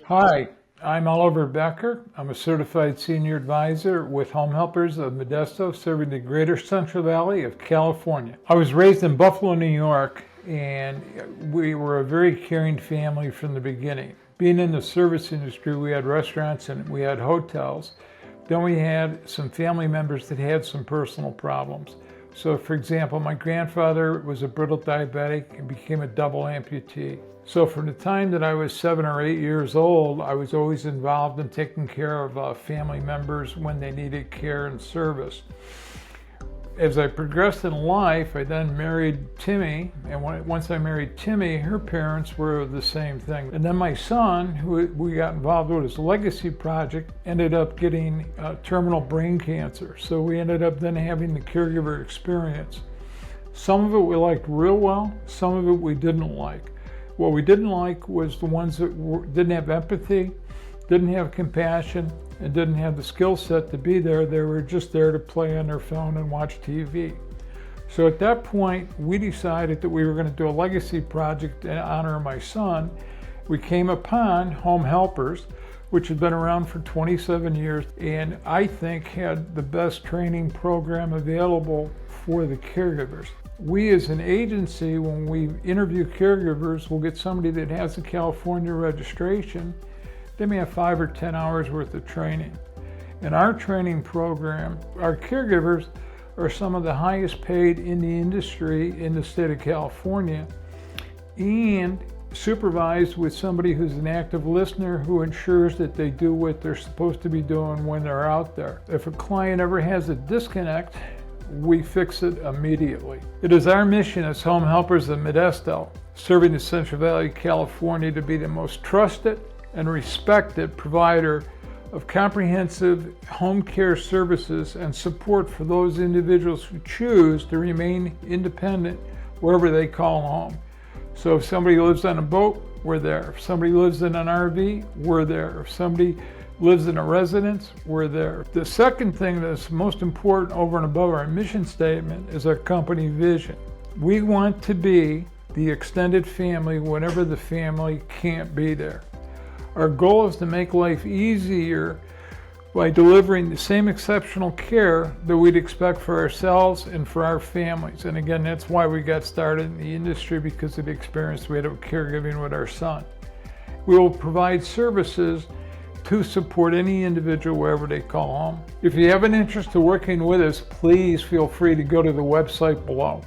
Hi, I'm Oliver Becker. I'm a certified senior advisor with Home Helpers of Modesto, serving the greater Central Valley of California. I was raised in Buffalo, New York, and we were a very caring family from the beginning. Being in the service industry, we had restaurants and we had hotels. Then we had some family members that had some personal problems. So for example, my grandfather was a brittle diabetic and became a double amputee. So from the time that I was 7 or 8 years old, I was always involved in taking care of family members when they needed care and service. As I progressed in life, I then married Timmy, and once I married Timmy, her parents were the same thing. And then my son, who we got involved with his legacy project, ended up getting terminal brain cancer. So we ended up then having the caregiver experience. Some of it we liked real well, some of it we didn't like. What we didn't like was the ones that didn't have empathy, didn't have compassion, and didn't have the skill set to be there. They were just there to play on their phone and watch TV. So at that point, we decided that we were going to do a legacy project in honor of my son. We came upon Home Helpers, which had been around for 27 years, and I think had the best training program available for the caregivers. We as an agency, when we interview caregivers, will get somebody that has a California registration. They may have 5 or 10 hours worth of training. In our training program, our caregivers are some of the highest paid in the industry in the state of California, and supervised with somebody who's an active listener who ensures that they do what they're supposed to be doing when they're out there. If a client ever has a disconnect, we fix it immediately. It is our mission as Home Helpers of Modesto, serving the Central Valley of California, to be the most trusted and respected provider of comprehensive home care services and support for those individuals who choose to remain independent wherever they call home. So if somebody lives on a boat, we're there. If somebody lives in an RV, we're there. If somebody lives in a residence, we're there. The second thing that's most important over and above our mission statement is our company vision. We want to be the extended family whenever the family can't be there. Our goal is to make life easier by delivering the same exceptional care that we'd expect for ourselves and for our families. And again, that's why we got started in the industry, because of the experience we had with caregiving with our son. We will provide services to support any individual wherever they call home. If you have an interest in working with us, please feel free to go to the website below.